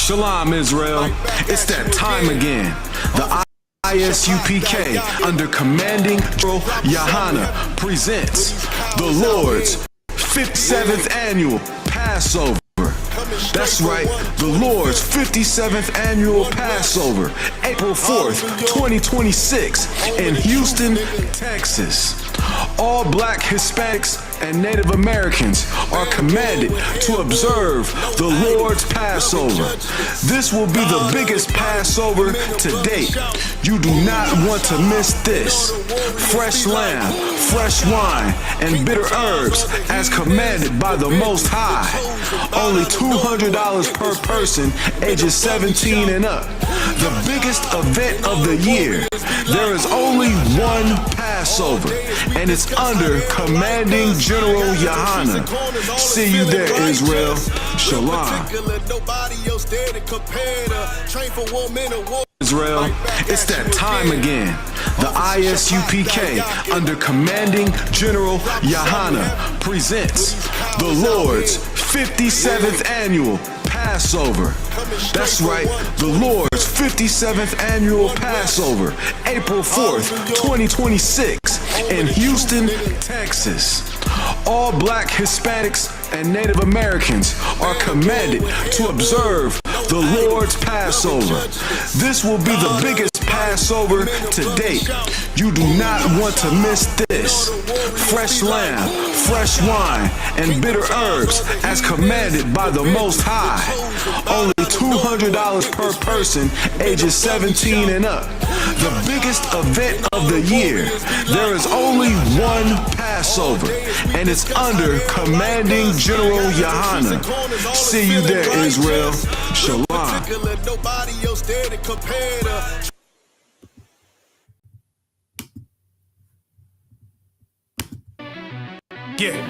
Shalom, Israel. It's that time again. The ISUPK, under commanding General Yahana, presents the Lord's 57th annual Passover. That's right, the Lord's 57th annual Passover, April 4th, 2026, in Houston, Texas. All Black, Hispanics, and Native Americans are commanded to observe the Lord's Passover. This will be the biggest Passover to date. You do not want to miss this. Fresh lamb, fresh wine, and bitter herbs as commanded by the Most High. Only $200 per person ages 17 and up. The biggest event of the year. There is only one Passover, and it's under commanding General Yahana. See you there, Israel. Shalom. Israel, it's that time again. The ISUPK, under commanding General Yahana, presents the Lord's 57th annual Passover. That's right, the Lord's 57th annual Passover, April 4th, 2026, in Houston, Texas. All Black, Hispanics, and Native Americans are commanded to observe the Lord's Passover. This will be the biggest Passover to date. You do not want to miss this. Fresh lamb, fresh wine, and bitter herbs as commanded by the Most High. Only $200 per person ages 17 and up. The biggest event of the year. There is only one Passover, and it's under commanding General Yahana. See you there, Israel. Shalom. Yeah.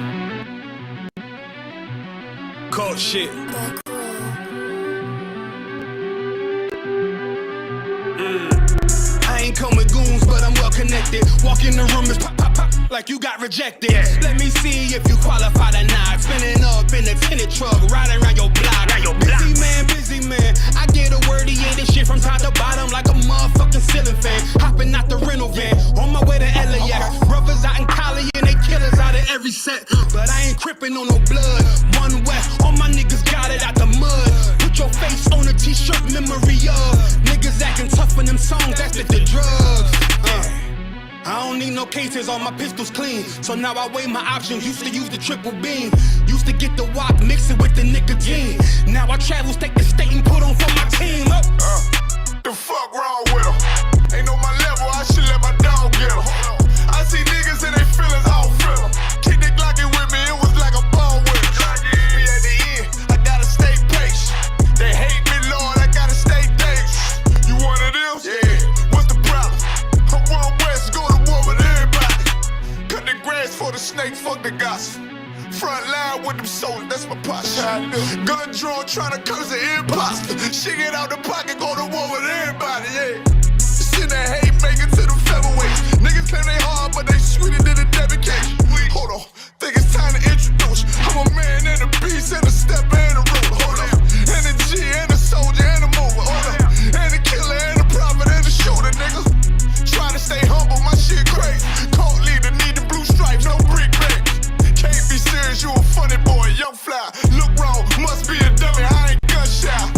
Cold shit. I ain't come with goons, but I'm well connected. Walk in the room, it's pop, pop, pop, like you got rejected. Let me see if you qualify or not. Spinning up in a tinted truck, riding around your block. Busy man. I get a word, he ain't this shit from top to bottom like a motherfucking ceiling fan. Hopping out the rental van, on my way to LAX. Brothers out in Cali and they killers out of every set. But I ain't crippin' on no blood. One West, all my niggas got it out the mud. Put your face on a t-shirt, memory of niggas acting tough in them songs, that's the drugs. I don't need no cases, all my pistols clean. So now I weigh my options, used to use the triple beam. Used to get the wok, mix it with the nicotine. Now I travel state to state and put on for my team. The fuck wrong with them? Ain't on my level, I should let my dog get them. I see niggas and they feelings, I don't feel them. Keep the Glockin' with me, it was like a ball with them. Be at the end, I gotta stay patient. They hate me, Lord, I gotta stay dangerous. You one of them? Yeah. What's the problem? I'm one West, go to war with everybody. Cut the grass for the snake, fuck the gospel. Front line with them soldiers, that's my posture. Gun drawn, tryna curse the imposter. Shit get out the pocket, go to war with everybody, yeah. Send that hate, make it to the featherweights. Niggas claim they hard, but they sweeter than a dedication. Hold on, think it's time to introduce. I'm a man and a beast and a stepper and a ruler. Hold on, and a G and a soldier and a mover. Hold on, and a killer and a prophet and a shooter, nigga. Trying to stay humble, my shit crazy. Cold leader, need the blue stripes, no brick bags. Can't be serious, you a funny boy, young fly. Look wrong, must be a dummy, I ain't gunshot.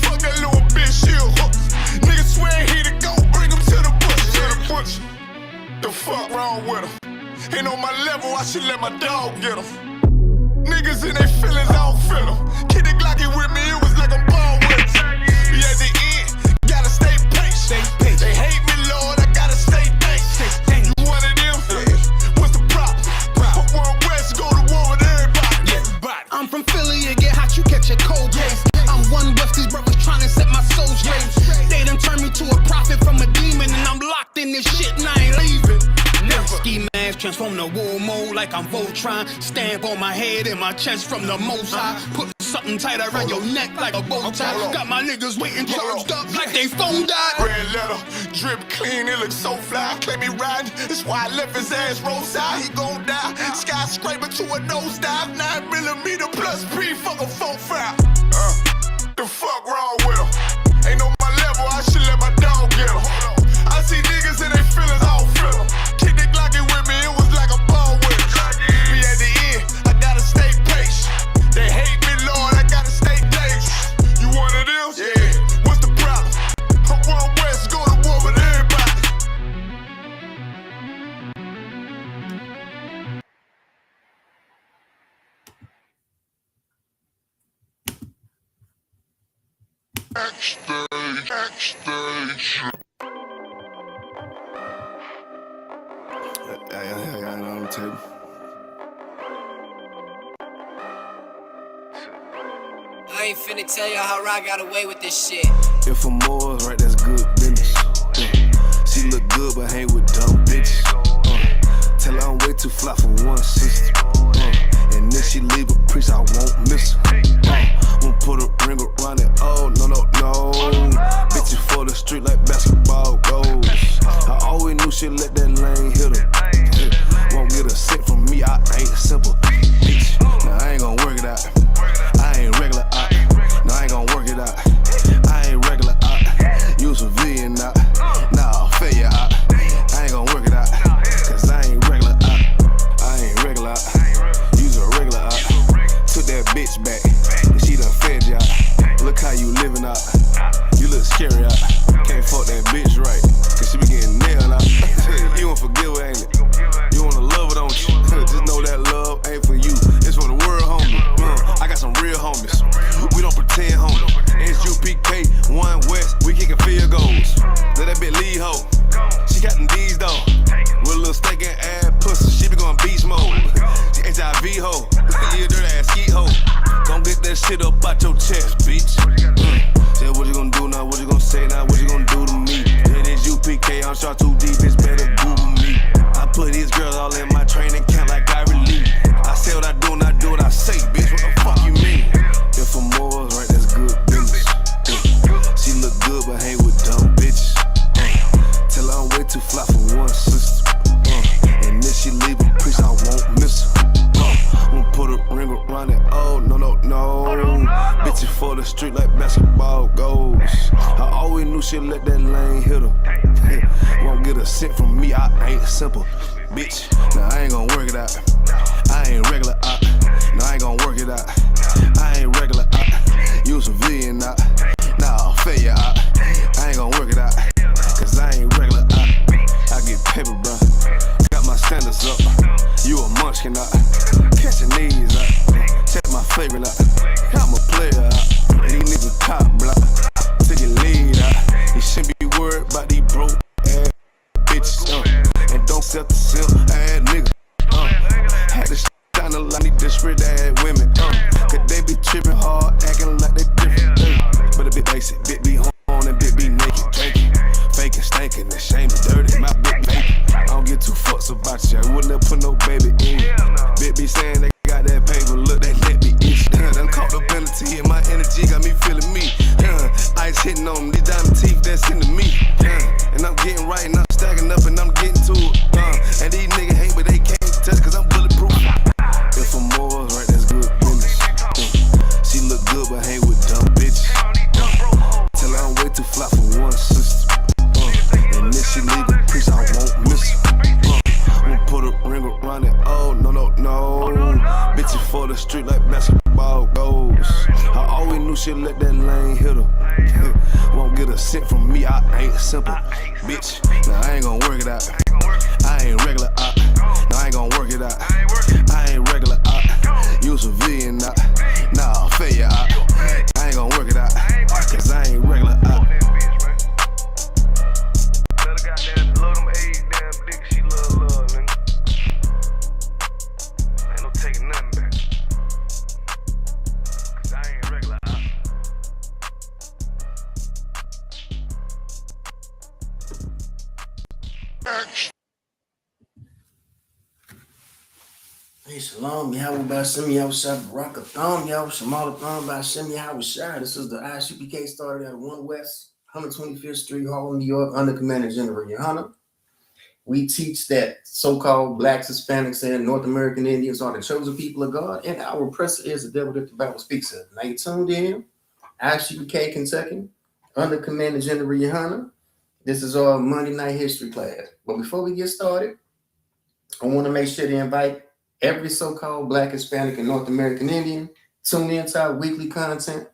Fuck that little bitch, she a hook. Nigga swear he the go, bring him to the bush. To the bush. The fuck wrong with him? Ain't on my level, I should let my dog get him. Niggas in they feelings, I don't feel them. Keep the Glockin' with me, it was like I'm born with it. Be at the end, gotta stay patient. They hate me, Lord, I gotta stay patient. You one of them? What's the problem? I'm one West, go to war with everybody. I'm from Philly, it get hot, you catch a cold case. I'm one West, these brothers trying to set my soul straight. They done turned me to a prophet from a demon, and I'm locked in this shit and I ain't leaving. Ski mask, transform the war mode like I'm Voltron. Stamp on my head and my chest from the most high. Put something tight around your neck like a bow tie. Got my niggas waiting charged up like they phone died. Red letter, drip clean, it looks so fly. Claim me riding, that's why I left his ass roadside. He gon' die. Skyscraper to a nosedive. 9mm plus P, fuck a 4-5. The fuck wrong with them? Ain't no my level, I should let my dog get them. I see niggas and they feelings all feel them. Kick the Glocky with me, it was like a ball with it. Be at the end, I gotta stay patient. They hate me, Lord, I gotta stay dangerous. You one of them? Yeah. What's the problem? I'm one west, go to war with everybody. Backstage. I got it on the table. I ain't finna tell y'all how I got away with this shit. If I'm Moors, right, that's good business. She look good, but hang with dumb bitches. Tell her I'm way too fly for one sister. And then she leave a priest, I won't miss her. Won't put a ring around it. Oh, no, no, no. Bitches for the street like basketball goals. I always knew she'd let that lane hit her. Won't get a cent from me, I ain't simple. Bitch, now I ain't gon' work it out. I ain't regular out. No, I ain't gon' work it out. I ain't regular out. Use a V and out. Nah, failure out. I ain't gon' work it out. Cause I ain't regular out. I ain't regular out. Use a regular out. Took that bitch back. And she done fed you out. Look how you living out. You look scary out. Can't fuck that bitch right. Cause she be getting nailed out. You won't forgive her, ain't it? You wanna love her, don't you? Just know that love ain't for you. It's for the world, homie. I got some real homies. We don't pretend, homie. ISUPK, 1 West, we kickin' field goals. Let that bitch lead, ho. She got them D's, though. With a little steak and ass pussy, she be going beast mode. She HIV, ho. You a dirty ass skeet, ho. Don't get that shit up out your chest, bitch. Say what you gonna do now, what you gonna say now, what you gonna do to me? It is UPK, I'm shot too deep, it's better Google me. I put these girls all in my training camp like I relieve. I say what I do and I do what I say, bitch, what the fuck you mean? If I'm Moors, right, that's good business. She look good, but hang with dumb bitches. Tell her I'm way too fly for one sister. And then she leave a priest, I won't miss her. Won't put a ring around it. Oh, no, no, no. Bitches for the street like basketball goals. I always knew she'd let that lane hit her. Won't get a cent from me, I ain't simple. Bitch, now I ain't gon' work it out. I ain't regular out. No, I ain't gon' work it out. I ain't regular out. Use a V and out. Nah, failure out. I ain't gon' work it out. Cause I ain't regular out. I get paper, bro. Got my standards up. You a munchkin out. Catching these out. Check my favorite out. I'm a player out. These niggas top block. Take your lead out. You shouldn't be worried about these broke ass bitches. And don't sell the silk ass niggas. Had to shine a lot, need desperate ass women. Cause they be tripping hard, acting like they different. But a bit basic, bit be on and bit be naked, drinking. Faking, stinking, and shame is dirty. My bit baby. I don't get too fucks about you. I wouldn't have put no baby in. Bit be saying they got that paper, look, they let me itch. Done caught the penalty and my energy got me feeling me. Ice hitting on them, these diamond teeth that's into me. And I'm getting right and I'm stacking up and I'm getting to it. And these niggas hate but they can't touch cause I'm bulletproof. If I'm Moors, right, that's good business. She look good but hang with dumb bitches. Tell her I'm way too fly for one sister. And then she leave a priest, I won't miss her. Won't put a ring around it. Oh, no, no, no. Bitches for the street like basketball goals. I always knew she'd let that lane hit her. Won't get a cent from me, I ain't simple. Bitch, now I ain't gon' work it out. I ain't regular out. No, I ain't gon' work it out. I ain't regular out. Use a V and out. Nah, failure out. I ain't gon' work it out. Cause I ain't regular out. Hey, Shalom, Yahweh Bashem, Yahweh Shah, Barakatham, Yahweh Shamalatham, Bashem, Yahweh Shah. This is the ISUPK started at 1 West, 125th Street, Harlem, New York, under Commander General Yohana. We teach that so-called blacks, Hispanics, and North American Indians are the chosen people of God, and our oppressor is the devil that the Bible speaks of. Now you tuned in ISUPK, Kentucky, under Commander General Yohana. This is our Monday night history class. But before we get started, I want to make sure to invite every so-called Black, Hispanic, and North American Indian. Tune in to our weekly content.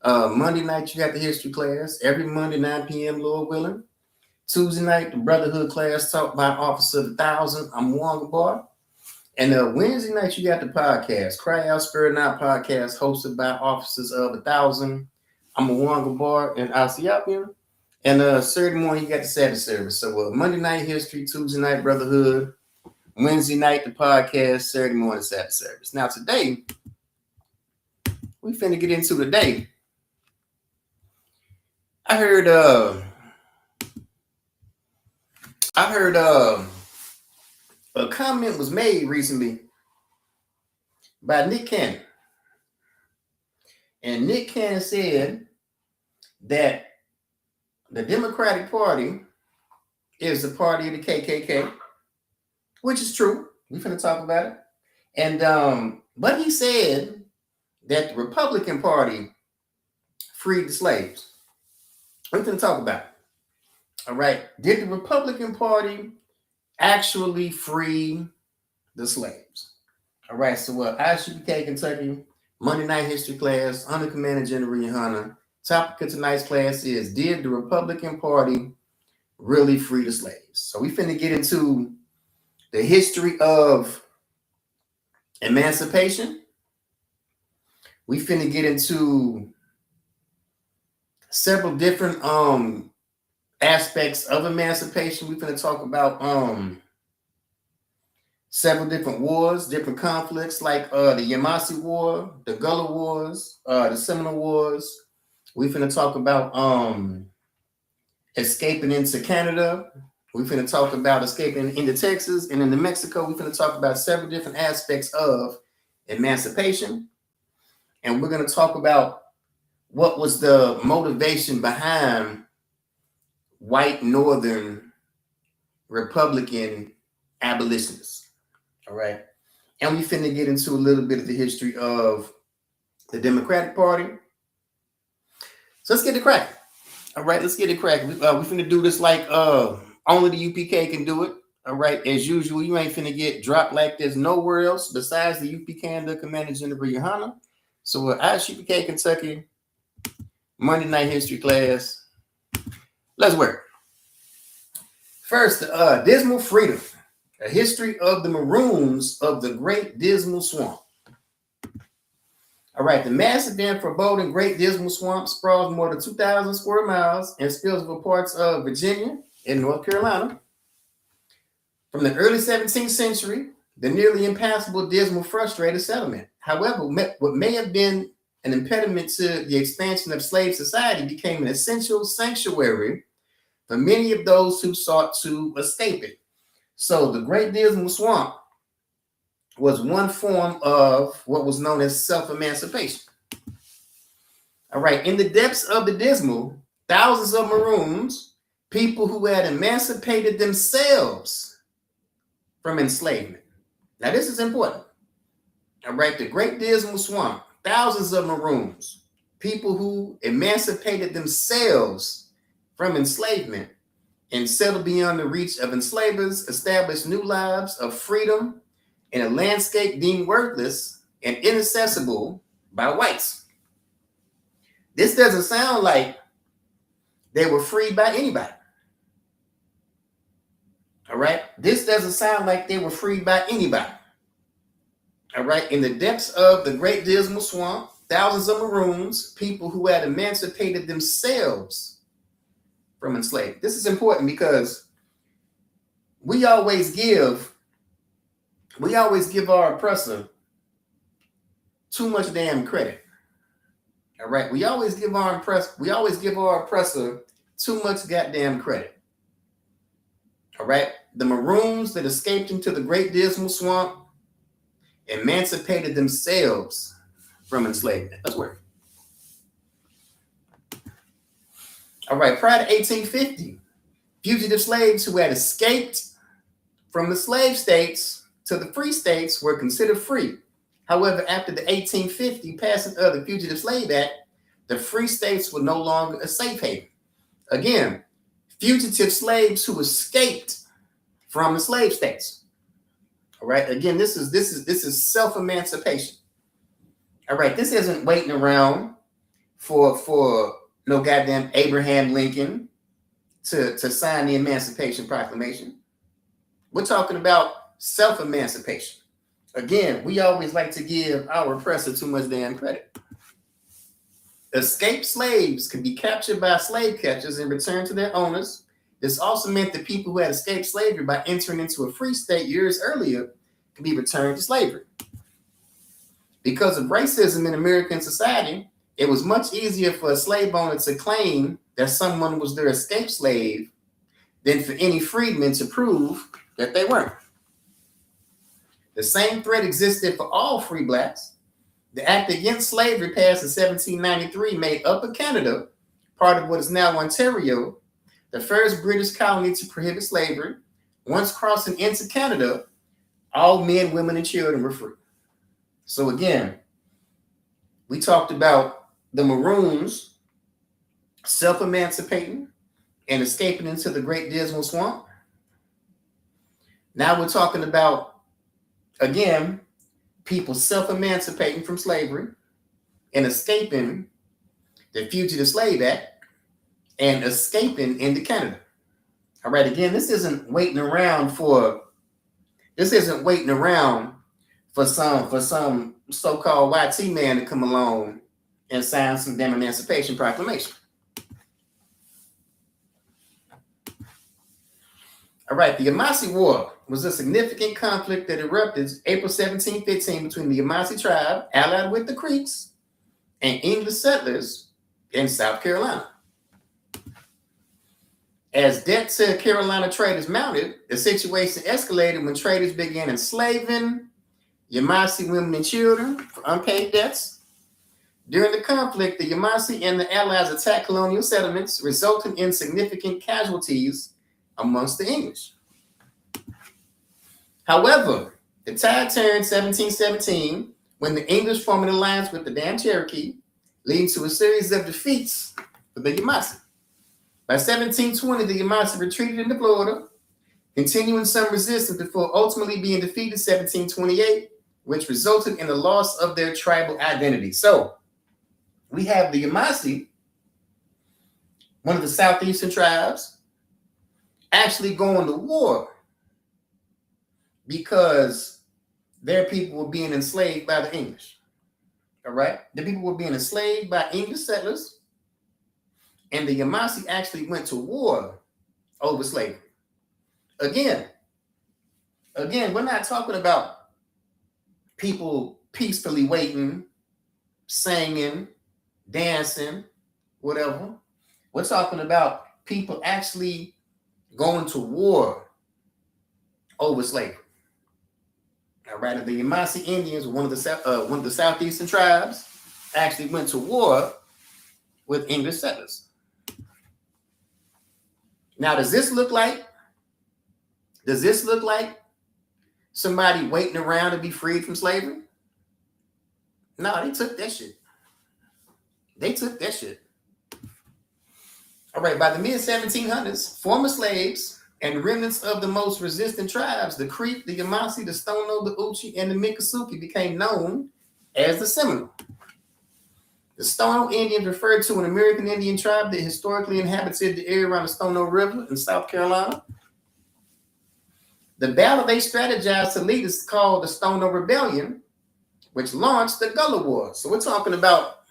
Monday night, you got the history class. Every Monday, 9 p.m., Lord willing. Tuesday night, the Brotherhood class taught by Officer of the Thousand. I'm Wanga Bar. And Wednesday night, you got the podcast, Cry Out, Spirit Not podcast, hosted by Officers of the Thousand. I'm a Wanga Bar and Asiapian. And Saturday morning, you got the Saturday service. So Monday night history, Tuesday night Brotherhood, Wednesday night the podcast, Saturday morning Saturday service. Now today, we finna get into the day. I heard a comment was made recently by Nick Cannon. And Nick Cannon said that the Democratic Party is the party of the KKK, which is true. We're finna talk about it. And but he said that the Republican Party freed the slaves. We're finna talk about it. All right. Did the Republican Party actually free the slaves? All right. So ISUPK, Kentucky, Monday night history class, under Commander General Yohana. Topic of tonight's class is, did the Republican Party really free the slaves? So we finna get into the history of emancipation. We finna get into several different aspects of emancipation. We finna talk about several different wars, different conflicts, like the Yamasee War, the Gullah Wars, the Seminole Wars. We finna talk about escaping into Canada. We finna talk about escaping into Texas and into Mexico. We finna talk about several different aspects of emancipation. And we're gonna talk about what was the motivation behind white Northern Republican abolitionists. All right. And we finna get into a little bit of the history of the Democratic Party. So let's get it cracking. All right, let's get it cracking. We're finna do this like only the UPK can do it. All right, as usual, you ain't finna get dropped like this nowhere else besides the UPK and the Commander General Yohana. So ISUPK, Kentucky, Monday night history class. Let's work. First, Dismal Freedom, a history of the Maroons of the Great Dismal Swamp. All right, the massive and foreboding Great Dismal Swamp sprawls more than 2,000 square miles and spills over parts of Virginia and North Carolina. From the early 17th century, the nearly impassable Dismal frustrated settlement. However, what may have been an impediment to the expansion of slave society became an essential sanctuary for many of those who sought to escape it. So the Great Dismal Swamp was one form of what was known as self-emancipation. All right, in the depths of the Dismal, thousands of Maroons, people who had emancipated themselves from enslavement. Now, this is important. All right, the Great Dismal Swamp, thousands of Maroons, people who emancipated themselves from enslavement and settled beyond the reach of enslavers, established new lives of freedom in a landscape deemed worthless and inaccessible by whites. This doesn't sound like they were freed by anybody. All right. This doesn't sound like they were freed by anybody. All right. In the depths of the Great Dismal Swamp, thousands of Maroons, people who had emancipated themselves from enslavement. This is important because we always give our oppressor too much damn credit. All right. We always give our oppressor too much goddamn credit. All right. The Maroons that escaped into the Great Dismal Swamp emancipated themselves from enslavement. Let's work. All right. Prior to 1850, fugitive slaves who had escaped from the slave states to the free states were considered free. However, after the 1850 passing of the Fugitive Slave Act, the free states were no longer a safe haven. Again, fugitive slaves who escaped from the slave states. All right. Again, this is self-emancipation. All right. This isn't waiting around for no goddamn Abraham Lincoln to sign the Emancipation Proclamation. We're talking about self-emancipation. Again, we always like to give our oppressor too much damn credit. Escaped slaves could be captured by slave catchers and returned to their owners. This also meant that people who had escaped slavery by entering into a free state years earlier could be returned to slavery. Because of racism in American society, it was much easier for a slave owner to claim that someone was their escaped slave than for any freedman to prove that they weren't. The same threat existed for all free blacks. The Act Against Slavery passed in 1793 made Upper Canada, part of what is now Ontario, the first British colony to prohibit slavery. Once crossing into Canada, all men, women, and children were free. So again, we talked about the Maroons self-emancipating and escaping into the Great Dismal Swamp. Now we're talking about, again, people self-emancipating from slavery and escaping the Fugitive Slave Act and escaping into Canada. All right, again, this isn't waiting around for some so-called YT man to come along and sign some damn Emancipation Proclamation. All right, the Yamasee War was a significant conflict that erupted April 1715 between the Yamasee tribe, allied with the Creeks, and English settlers in South Carolina. As debt to Carolina traders mounted, the situation escalated when traders began enslaving Yamasee women and children for unpaid debts. During the conflict, the Yamasee and the Allies attacked colonial settlements, resulting in significant casualties amongst the English. However, the tide turned 1717 when the English formed an alliance with the damn Cherokee, leading to a series of defeats for the Yamasee. By 1720, the Yamasee retreated into Florida, continuing some resistance before ultimately being defeated in 1728, which resulted in the loss of their tribal identity. So we have the Yamasee, one of the southeastern tribes, actually going to war because their people were being enslaved by the English. All right? The people were being enslaved by English settlers, and the Yamasee actually went to war over slavery. Again, we're not talking about people peacefully waiting, singing, dancing, whatever. We're talking about people actually going to war over slavery. All right, the Yamasee Indians, one of the southeastern tribes, actually went to war with English settlers. Now, does this look like somebody waiting around to be freed from slavery? No, they took that shit. All right, by the mid-1700s, former slaves and remnants of the most resistant tribes, the Creek, the Yamasee, the Stono, the Uchi, and the Miccosukee, became known as the Seminole. The Stono Indians referred to an American Indian tribe that historically inhabited the area around the Stono River in South Carolina. The battle they strategized to lead is called the Stono Rebellion, which launched the Gullah Wars. So we're talking about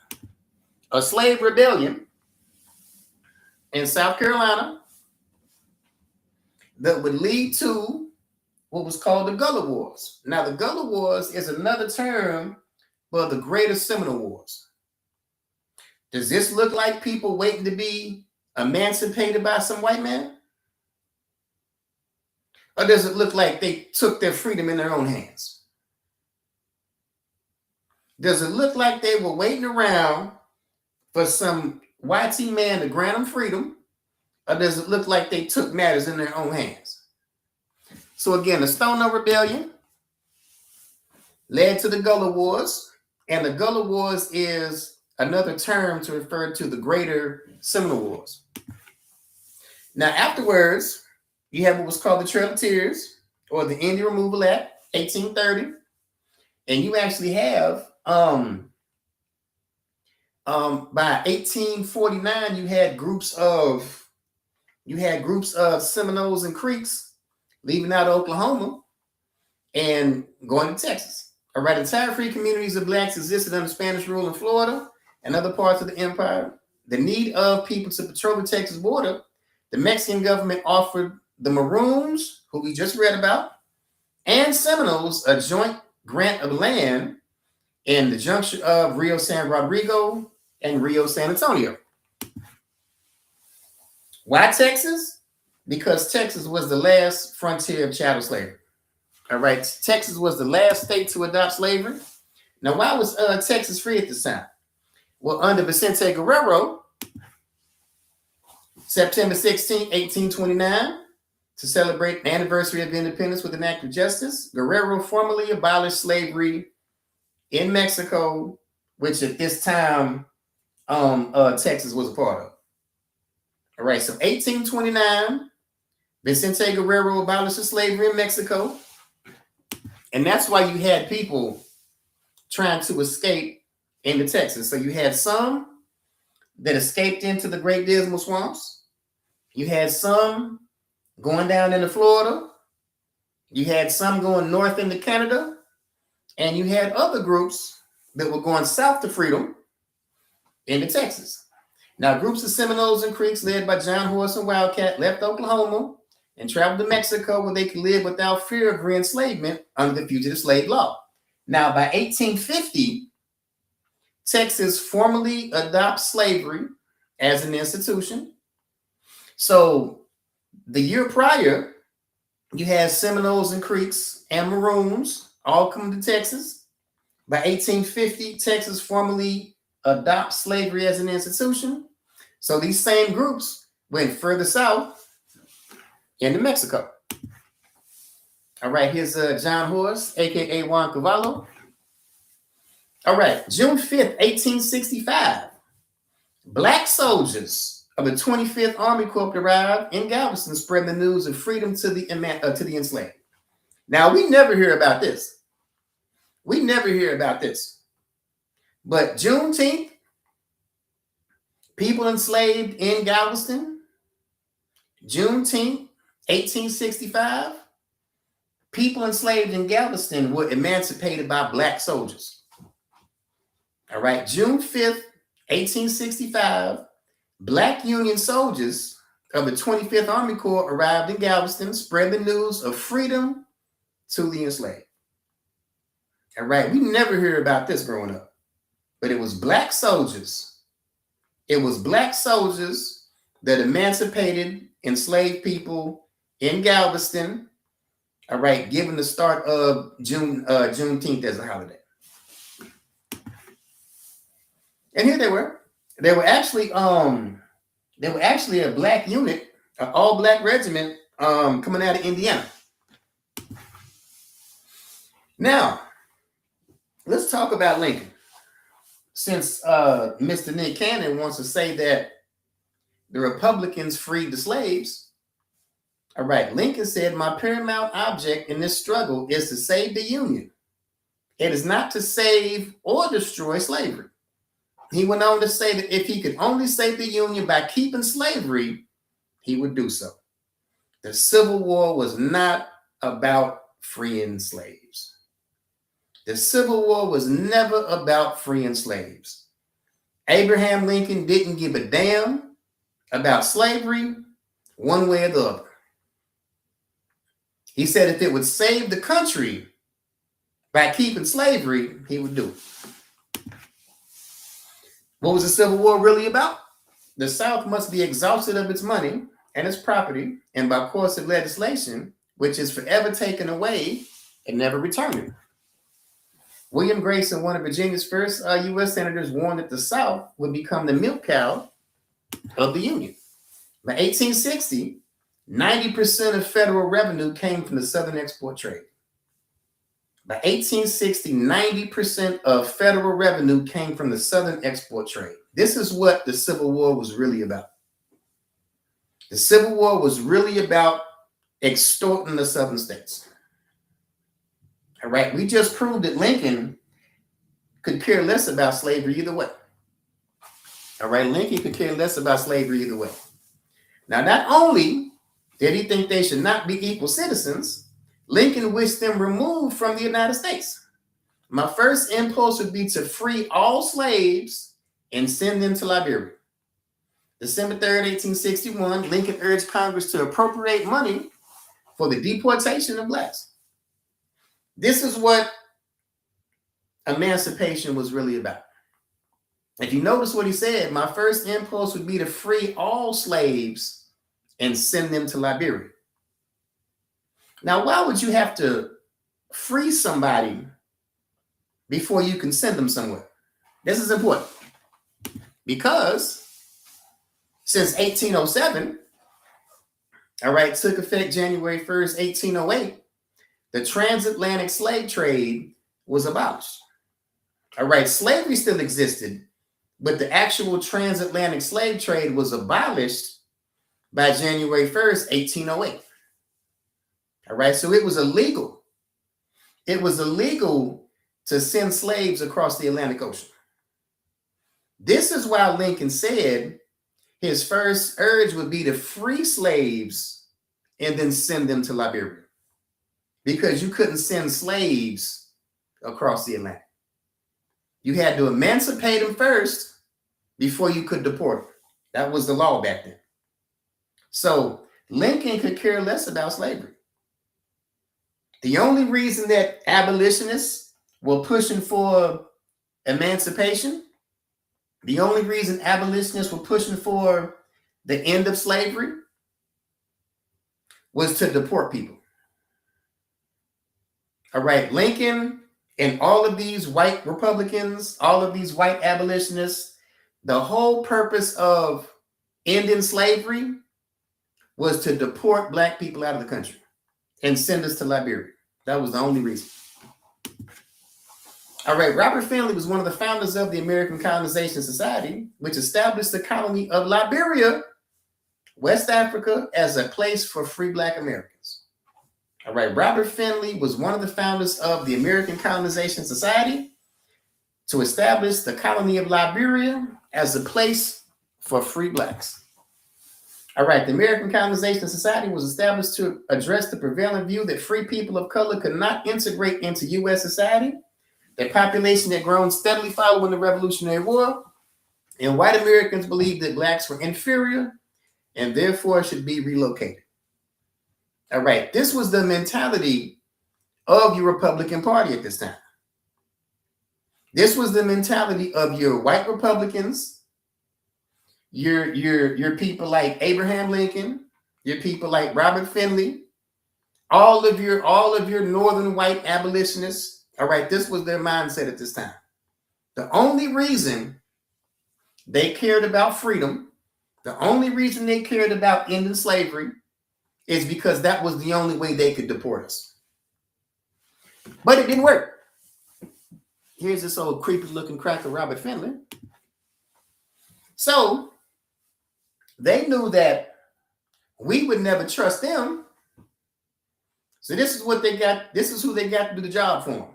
a slave rebellion in South Carolina that would lead to what was called the Gullah Wars. Now, the Gullah Wars is another term for the Greater Seminole Wars. Does this look like people waiting to be emancipated by some white man? Or does it look like they took their freedom in their own hands? Does it look like they were waiting around for some YT man to grant them freedom? Or does it look like they took matters in their own hands? So again, the Stono Rebellion led to the Gullah Wars. And the Gullah Wars is another term to refer to the Greater Seminole Wars. Now, afterwards, you have what was called the Trail of Tears, or the Indian Removal Act, 1830, and you actually have by 1849, you had groups of Seminoles and Creeks leaving out of Oklahoma and going to Texas. All right, entire free communities of blacks existed under Spanish rule in Florida and other parts of the empire. The need of people to patrol the Texas border, the Mexican government offered the Maroons, who we just read about, and Seminoles a joint grant of land in the junction of Rio San Rodrigo and Rio San Antonio. Why Texas? Because Texas was the last frontier of chattel slavery. All right, Texas was the last state to adopt slavery. Now, why was Texas free at this time? Well, under Vicente Guerrero, September 16, 1829, to celebrate the anniversary of independence with an act of justice, Guerrero formally abolished slavery in Mexico, which at this time Texas was a part of. All right, so 1829, Vicente Guerrero abolished slavery in Mexico. And that's why you had people trying to escape into Texas. So you had some that escaped into the Great Dismal Swamps. You had some going down into Florida. You had some going north into Canada. And you had other groups that were going south to freedom into Texas. Now, groups of Seminoles and Creeks led by John Horse and Wildcat left Oklahoma and traveled to Mexico where they could live without fear of re-enslavement under the Fugitive Slave Law. Now, by 1850, Texas formally adopts slavery as an institution. So the year prior, you had Seminoles and Creeks and Maroons all come to Texas. By 1850, Texas formally adopts slavery as an institution. So these same groups went further south into Mexico. All right, here's John Horse, aka Juan Cavallo. All right, June 5th, 1865, black soldiers of the 25th Army Corps arrived in Galveston, spreading the news of freedom to the enslaved. Now, we never hear about this. But Juneteenth, people enslaved in Galveston. Juneteenth, 1865, people enslaved in Galveston were emancipated by black soldiers. All right, June 5th, 1865, black Union soldiers of the 25th Army Corps arrived in Galveston, spread the news of freedom to the enslaved. All right, we never hear about this growing up, but it was black soldiers. It was black soldiers that emancipated enslaved people in Galveston, all right, given the start of Juneteenth as a holiday. And here they were. They were actually a black unit, an all-black regiment coming out of Indiana. Now, let's talk about Lincoln. Since Mr. Nick Cannon wants to say that the Republicans freed the slaves, all right, Lincoln said, my paramount object in this struggle is to save the Union. It is not to save or destroy slavery. He went on to say that if he could only save the Union by keeping slavery, he would do so. The Civil War was not about freeing slaves. The Civil War was never about freeing slaves. Abraham Lincoln didn't give a damn about slavery one way or the other. He said if it would save the country by keeping slavery, he would do it. What was the Civil War really about? The South must be exhausted of its money and its property, and by course of legislation, which is forever taken away and never returned. William Grayson, one of Virginia's first U.S. senators, warned that the South would become the milk cow of the Union. By 1860, 90% of federal revenue came from the Southern export trade. By 1860, 90% of federal revenue came from the Southern export trade. This is what the Civil War was really about. The Civil War was really about extorting the Southern states. All right, we just proved that Lincoln could care less about slavery either way. All right, Lincoln could care less about slavery either way. Now, not only did he think they should not be equal citizens, Lincoln wished them removed from the United States. My first impulse would be to free all slaves and send them to Liberia. December 3rd, 1861, Lincoln urged Congress to appropriate money for the deportation of blacks. This is what emancipation was really about. If you notice what he said, my first impulse would be to free all slaves and send them to Liberia. Now, why would you have to free somebody before you can send them somewhere? This is important because since 1807, all right, took effect January 1st, 1808, the transatlantic slave trade was abolished. All right, slavery still existed, but the actual transatlantic slave trade was abolished by January 1st, 1808. All right, so it was illegal. It was illegal to send slaves across the Atlantic Ocean. This is why Lincoln said his first urge would be to free slaves and then send them to Liberia, because you couldn't send slaves across the Atlantic. You had to emancipate them first before you could deport them. That was the law back then. So Lincoln could care less about slavery. The only reason that abolitionists were pushing for emancipation, the only reason abolitionists were pushing for the end of slavery was to deport people. All right, Lincoln and all of these white Republicans, all of these white abolitionists, the whole purpose of ending slavery was to deport black people out of the country and send us to Liberia. That was the only reason. All right, Robert Finley was one of the founders of the American Colonization Society, which established the colony of Liberia, West Africa, as a place for free black Americans. All right, Robert Finley was one of the founders of the American Colonization Society to establish the colony of Liberia as a place for free blacks. All right, the American Colonization Society was established to address the prevailing view that free people of color could not integrate into U.S. society. The population had grown steadily following the Revolutionary War, and white Americans believed that blacks were inferior and therefore should be relocated. All right, this was the mentality of your Republican Party at this time. This was the mentality of your white Republicans, your people like Abraham Lincoln, your people like Robert Finley, all of your northern white abolitionists. All right, this was their mindset at this time. The only reason they cared about freedom, the only reason they cared about ending slavery is because that was the only way they could deport us. But it didn't work. Here's this old creepy looking cracker, Robert Finley. So they knew that we would never trust them. So this is what they got. This is who they got to do the job for them.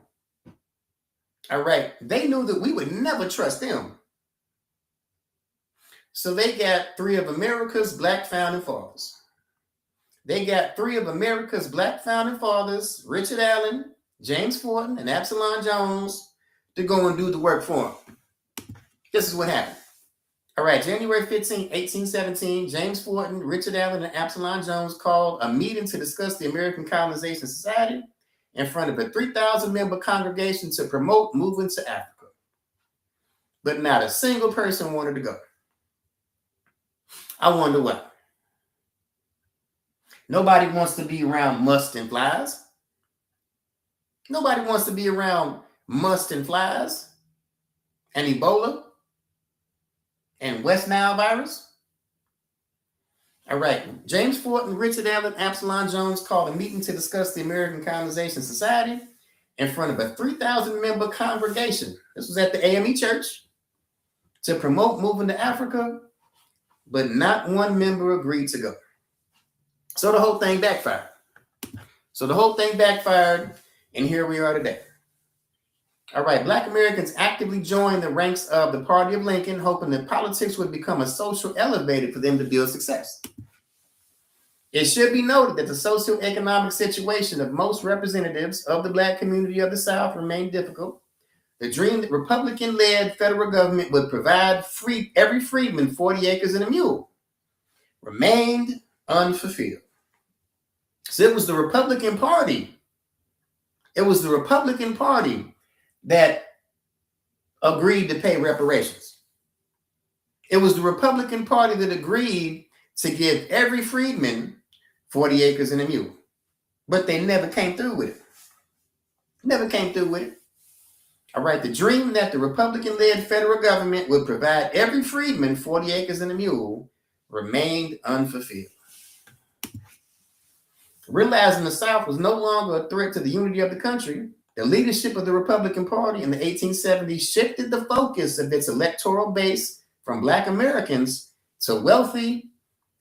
All right. They knew that we would never trust them. So they got three of America's black founding fathers. They got three of America's black founding fathers, Richard Allen, James Forten, and Absalom Jones, to go and do the work for them. This is what happened. All right, January 15, 1817, James Forten, Richard Allen, and Absalom Jones called a meeting to discuss the American Colonization Society in front of a 3,000-member congregation to promote moving to Africa. But not a single person wanted to go. I wonder why. Nobody wants to be around must and flies. Nobody wants to be around must and flies and Ebola and West Nile virus. All right. James Forten, Richard Allen, Absalom Jones called a meeting to discuss the American Colonization Society in front of a 3,000 member congregation. This was at the AME church to promote moving to Africa, but not one member agreed to go. So the whole thing backfired. And here we are today. All right, Black Americans actively joined the ranks of the Party of Lincoln, hoping that politics would become a social elevator for them to build success. It should be noted that the socioeconomic situation of most representatives of the Black community of the South remained difficult. The dream that Republican-led federal government would provide every freedman 40 acres and a mule remained unfulfilled. So it was the Republican Party. It was the Republican Party that agreed to pay reparations. It was the Republican Party that agreed to give every freedman 40 acres and a mule. But they never came through with it. All right, the dream that the Republican-led federal government would provide every freedman 40 acres and a mule remained unfulfilled. Realizing the South was no longer a threat to the unity of the country, the leadership of the Republican Party in the 1870s shifted the focus of its electoral base from Black Americans to wealthy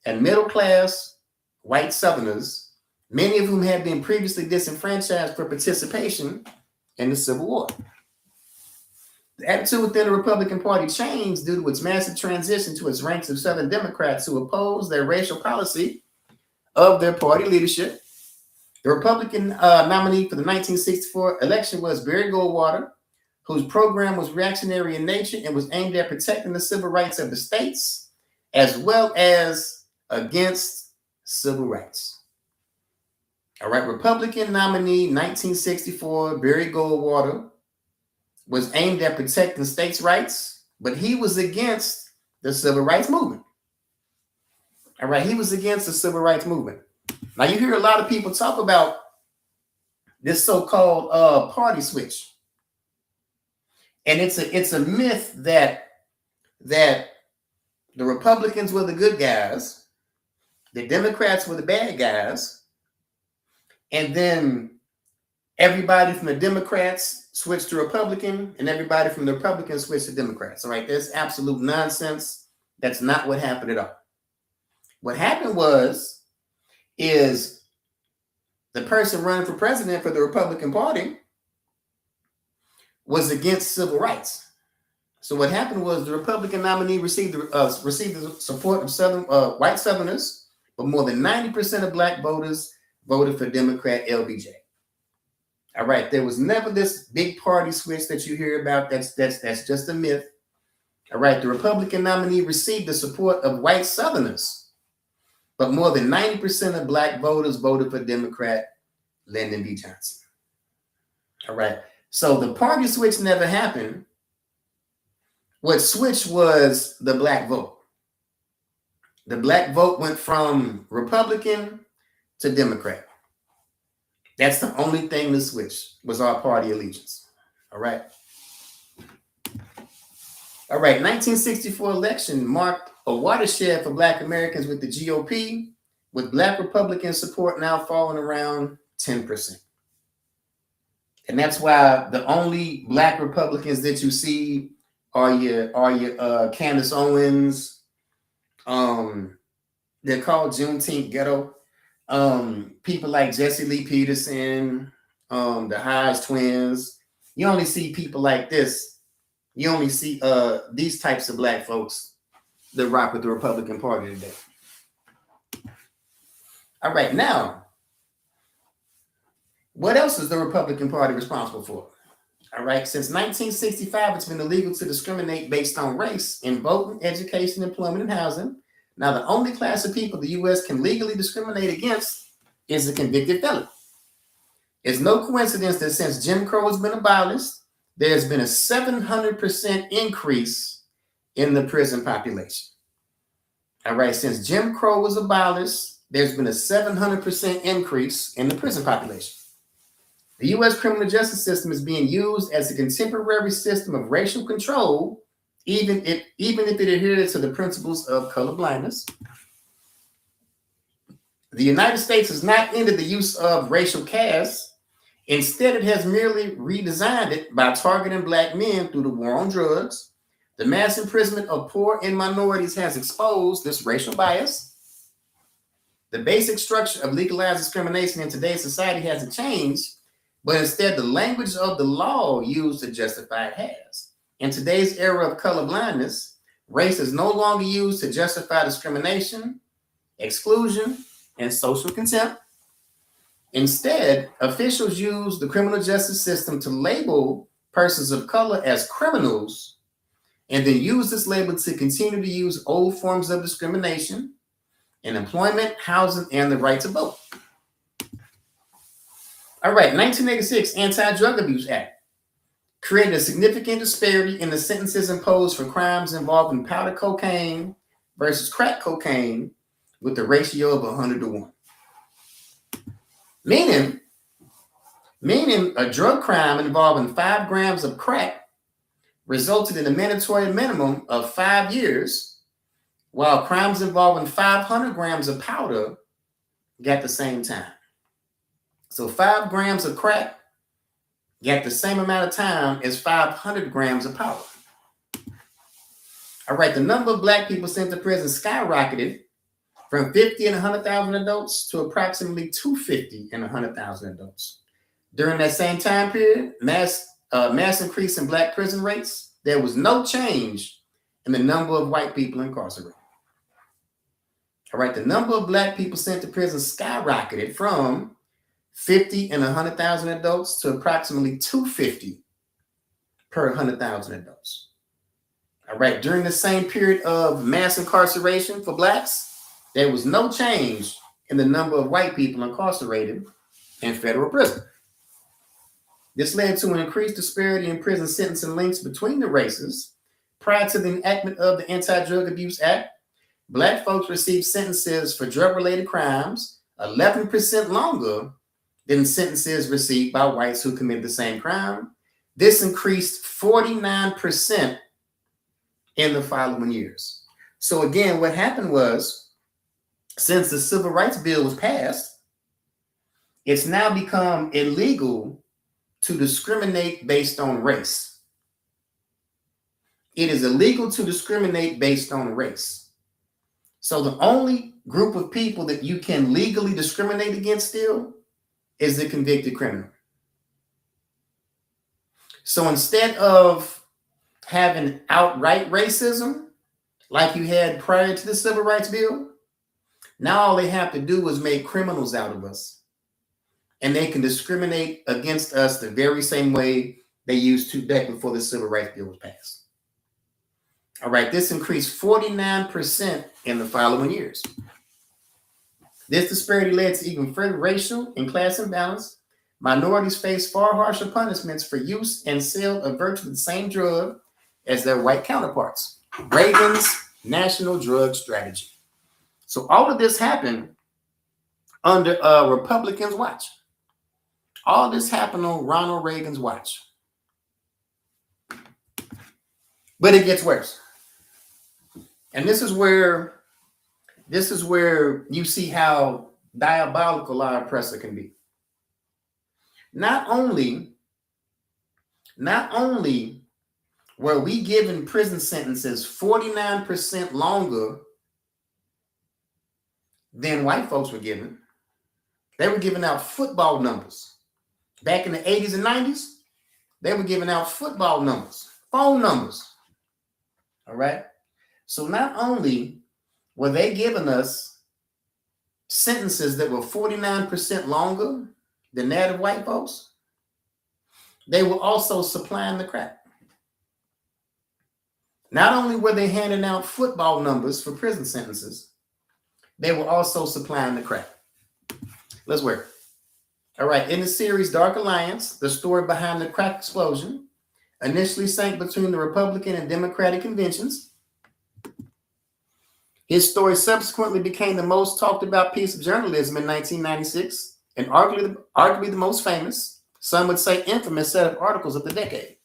and middle-class white Southerners, many of whom had been previously disenfranchised for participation in the Civil War. The attitude within the Republican Party changed due to its massive transition to its ranks of Southern Democrats who opposed their racial policy of their party leadership. The Republican nominee for the 1964 election was Barry Goldwater, whose program was reactionary in nature and was aimed at protecting the civil rights of the states, as well as against civil rights. All right, Republican nominee 1964 Barry Goldwater was aimed at protecting states' rights, but he was against the civil rights movement. All right, he was against the civil rights movement. Now you hear a lot of people talk about this so-called party switch, and it's a myth that the Republicans were the good guys, the Democrats were the bad guys, and then everybody from the Democrats switched to Republican, and everybody from the Republicans switched to Democrats. All right, that's absolute nonsense. That's not what happened at all. What happened is the person running for president for the Republican Party was against civil rights. So what happened was the Republican nominee received the support of white Southerners, but more than 90% of Black voters voted for Democrat LBJ. All right, there was never this big party switch that you hear about. That's just a myth. All right, the Republican nominee received the support of white Southerners, but more than 90% of Black voters voted for Democrat Lyndon B. Johnson. All right, so the party switch never happened. What switched was the Black vote. The Black vote went from Republican to Democrat. That's the only thing that switched, was our party allegiance. All right. All right, 1964 election marked a watershed for Black Americans with the GOP, with Black Republican support now falling around 10%. And that's why the only Black Republicans that you see are your Candace Owens. They're called Juneteenth Ghetto. People like Jesse Lee Peterson, the Hodge twins. You only see people like this. You only see these types of Black folks that rock with the Republican Party today. All right, now, what else is the Republican Party responsible for? All right, since 1965, it's been illegal to discriminate based on race in voting, education, employment, and housing. Now, the only class of people the U.S. can legally discriminate against is a convicted felon. It's no coincidence that since Jim Crow has been abolished, there's been a 700% increase in the prison population. All right, since Jim Crow was abolished, there's been a 700% increase in the prison population. The U.S. criminal justice system is being used as a contemporary system of racial control, even if it adheres to the principles of colorblindness. The United States has not ended the use of racial caste. Instead, it has merely redesigned it by targeting black men through the war on drugs. The mass imprisonment of poor and minorities has exposed this racial bias. The basic structure of legalized discrimination in today's society hasn't changed, but instead the language of the law used to justify it has. In today's era of colorblindness, race is no longer used to justify discrimination, exclusion, and social contempt. Instead, officials use the criminal justice system to label persons of color as criminals and then use this label to continue to use old forms of discrimination in employment, housing, and the right to vote. All right, 1986 Anti-Drug Abuse Act created a significant disparity in the sentences imposed for crimes involving powder cocaine versus crack cocaine with a ratio of 100 to 1. Meaning a drug crime involving 5 grams of crack resulted in a mandatory minimum of 5 years, while crimes involving 500 grams of powder got the same time. So 5 grams of crack got the same amount of time as 500 grams of powder. All right, the number of black people sent to prison skyrocketed from 50 in 100,000 adults to approximately 250 in 100,000 adults. During that same time period, mass increase in black prison rates, there was no change in the number of white people incarcerated. All right, the number of black people sent to prison skyrocketed from 50 in 100,000 adults to approximately 250 per 100,000 adults. All right, during the same period of mass incarceration for blacks, there was no change in the number of white people incarcerated in federal prison. This led to an increased disparity in prison sentencing links between the races. Prior to the enactment of the Anti-Drug Abuse Act, black folks received sentences for drug-related crimes 11% longer than sentences received by whites who committed the same crime. This increased 49% in the following years. So again, what happened was, since the Civil Rights Bill was passed, it's now become illegal to discriminate based on race. It is illegal to discriminate based on race. So the only group of people that you can legally discriminate against still is the convicted criminal. So instead of having outright racism like you had prior to the Civil Rights Bill, now all they have to do is make criminals out of us. And they can discriminate against us the very same way they used to back before the Civil Rights Bill was passed. All right, this increased 49% in the following years. This disparity led to even further racial and class imbalance. Minorities face far harsher punishments for use and sale of virtually the same drug as their white counterparts. Reagan's national drug strategy. So all of this happened under Republicans' watch. All this happened on Ronald Reagan's watch. But it gets worse. And this is where you see how diabolical our oppressor can be. Not only were we given prison sentences 49% longer than white folks were given, they were giving out football numbers. Back in the 80s and 90s, they were giving out football numbers, phone numbers. All right. So not only were they giving us sentences that were 49% longer than that of white folks, they were also supplying the crack. Not only were they handing out football numbers for prison sentences, they were also supplying the crack. Let's work. All right, in the series Dark Alliance, the story behind the crack explosion initially sank between the Republican and Democratic conventions. His story subsequently became the most talked about piece of journalism in 1996 and arguably the most famous, some would say infamous, set of articles of the decade.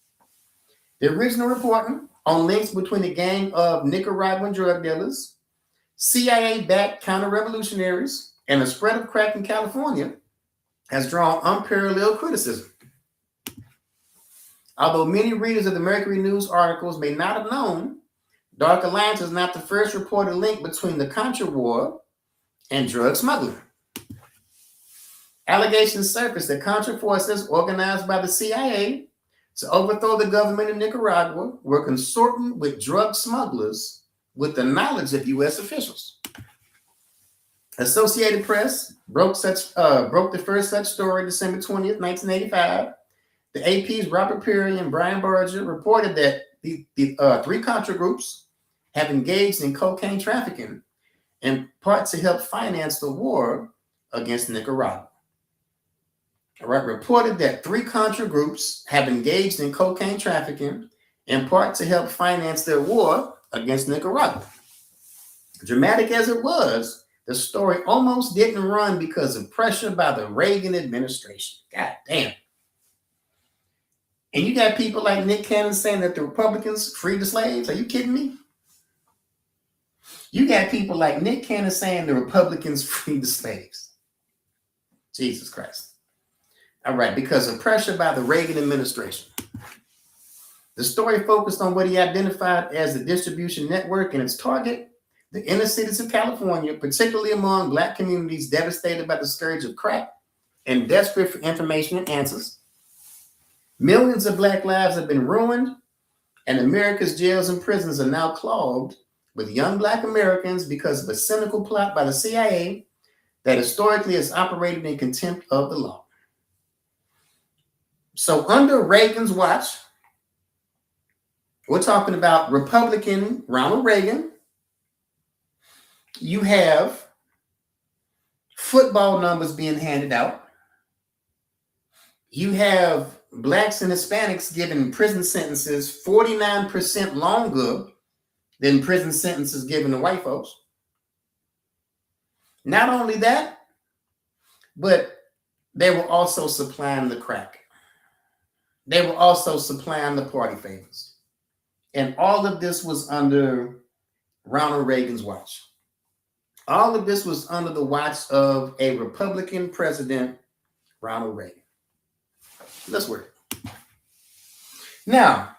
The original reporting on links between a gang of Nicaraguan drug dealers, CIA-backed counter-revolutionaries, and the spread of crack in California has drawn unparalleled criticism. Although many readers of the Mercury News articles may not have known, Dark Alliance is not the first reported link between the Contra War and drug smuggling. Allegations surfaced that Contra forces organized by the CIA to overthrow the government in Nicaragua were consorting with drug smugglers with the knowledge of U.S. officials. Associated Press broke the first such story December 20th, 1985. The AP's Robert Perry and Brian Barger reported that the three Contra groups have engaged in cocaine trafficking in part to help finance the war against Nicaragua. All right, reported that three Contra groups have engaged in cocaine trafficking in part to help finance their war against Nicaragua. Dramatic as it was, the story almost didn't run because of pressure by the Reagan administration. God damn. And you got people like Nick Cannon saying that the Republicans freed the slaves. Are you kidding me? You got people like Nick Cannon saying the Republicans freed the slaves. Jesus Christ. All right, because of pressure by the Reagan administration. The story focused on what he identified as the distribution network and its target, the inner cities of California, particularly among Black communities devastated by the scourge of crack and desperate for information and answers. Millions of Black lives have been ruined, and America's jails and prisons are now clogged with young Black Americans because of a cynical plot by the CIA that historically has operated in contempt of the law. So under Reagan's watch, we're talking about Republican Ronald Reagan. You have football numbers being handed out. You have Blacks and Hispanics given prison sentences 49% longer than prison sentences given to white folks. Not only that, but they were also supplying the crack. They were also supplying the party favors. And all of this was under Ronald Reagan's watch. All of this was under the watch of a Republican president, Ronald Reagan. Let's work. Now,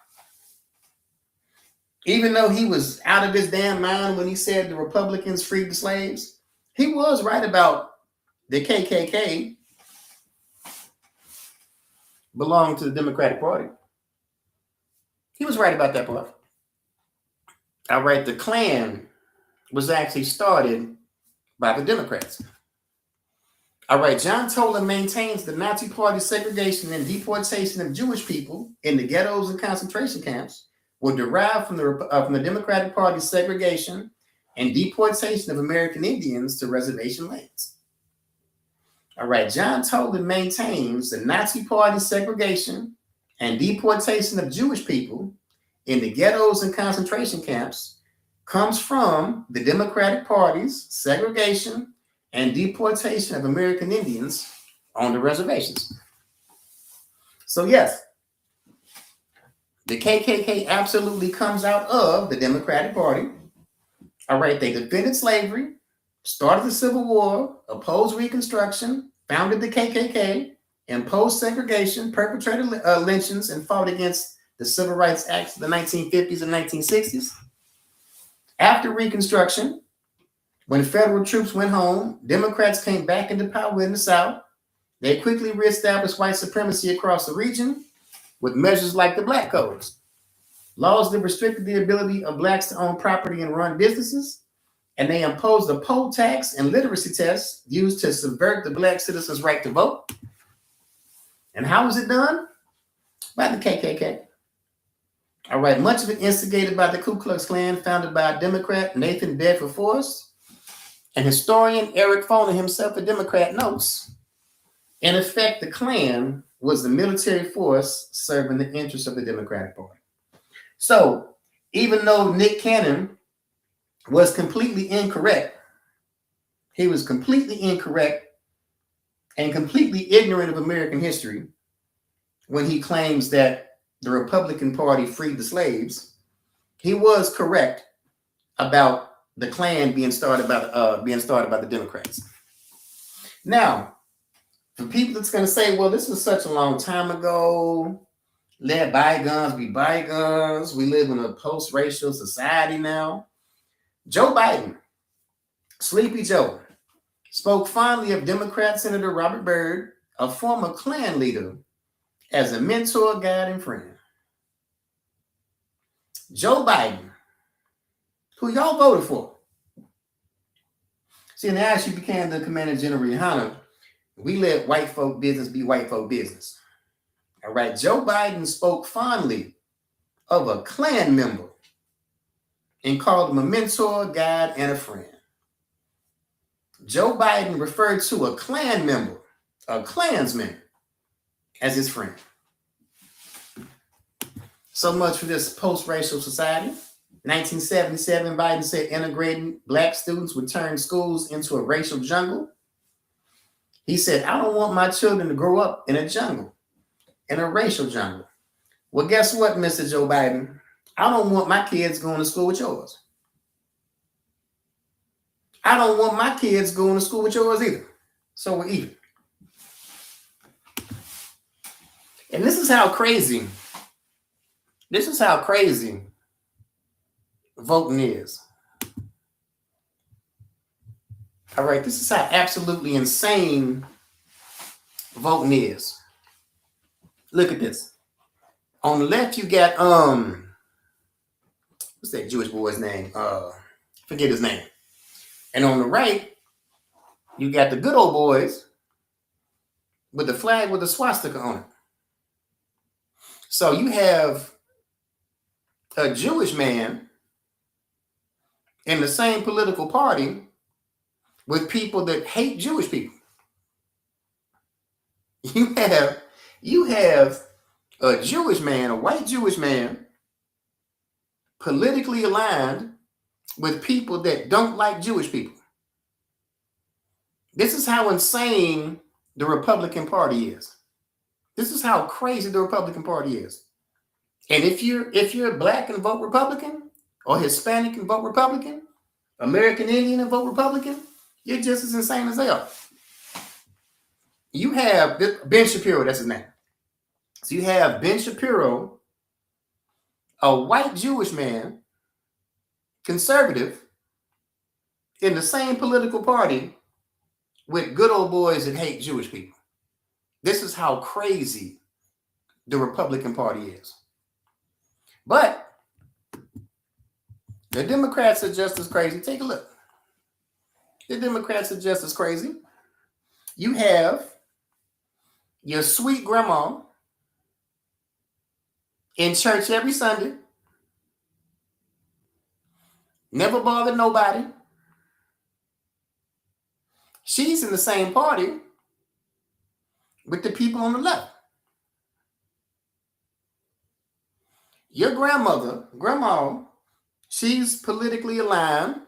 even though he was out of his damn mind when he said the Republicans freed the slaves, he was right about the KKK belonged to the Democratic Party. He was right about that part. All right, the Klan was actually started by the Democrats. All right, John Toland maintains the Nazi Party segregation and deportation of Jewish people in the ghettos and concentration camps were derived from the Democratic Party's segregation and deportation of American Indians to reservation lands. All right, John Toland maintains the Nazi Party segregation and deportation of Jewish people in the ghettos and concentration camps comes from the Democratic Party's segregation and deportation of American Indians on the reservations. So yes, the KKK absolutely comes out of the Democratic Party. All right, they defended slavery, started the Civil War, opposed Reconstruction, founded the KKK, imposed segregation, perpetrated lynchings, and fought against the Civil Rights Acts of the 1950s and 1960s. After Reconstruction, when federal troops went home, Democrats came back into power in the South. They quickly reestablished white supremacy across the region with measures like the Black Codes, laws that restricted the ability of Blacks to own property and run businesses, and they imposed a poll tax and literacy test used to subvert the Black citizens' right to vote. And how was it done? By the KKK. All right, much of it instigated by the Ku Klux Klan, founded by Democrat Nathan Bedford Forrest. And historian Eric Foner, himself a Democrat, notes, in effect, the Klan was the military force serving the interests of the Democratic Party. So even though Nick Cannon was completely incorrect, he was completely incorrect and completely ignorant of American history when he claims that the Republican Party freed the slaves. He was correct about the Klan being started by the Democrats. Now, For people that's going to say, well, this was such a long time ago, let bygones be bygones. We live in a post-racial society now. Joe Biden, Sleepy Joe, spoke fondly of Democrat Senator Robert Byrd, a former Klan leader, as a mentor, guide, and friend. Joe Biden, who y'all voted for. See, in the ISUPK the Commander General Rihanna, we let white folk business be white folk business. All right, Joe Biden spoke fondly of a Klan member and called him a mentor, guide, and a friend. Joe Biden referred to a Klan member, a Klansman, as his friend. So much for this post-racial society. 1977, Biden said integrating black students would turn schools into a racial jungle. He said, I don't want my children to grow up in a jungle, in a racial jungle. Well, guess what, Mr. Joe Biden? I don't want my kids going to school with yours. I don't want my kids going to school with yours either. So we're even. And this is how crazy voting is. All right, this is how absolutely insane voting is. Look at this. On the left, you got what's that Jewish boy's name? Forget his name. And on the right, you got the good old boys with the flag with the swastika on it. So you have a Jewish man in the same political party with people that hate Jewish people. You have a Jewish man, a white Jewish man, politically aligned with people that don't like Jewish people. This is how insane the Republican Party is. This is how crazy the Republican Party is. And if you're black and vote Republican, or Hispanic and vote Republican, American Indian and vote Republican, you're just as insane as they are. You have Ben Shapiro, that's his name. So you have Ben Shapiro, a white Jewish man, conservative, in the same political party with good old boys that hate Jewish people. This is how crazy the Republican Party is. But the Democrats are just as crazy. Take a look. The Democrats are just as crazy. You have your sweet grandma in church every Sunday, never bothered nobody. She's in the same party with the people on the left. Your grandma, she's politically aligned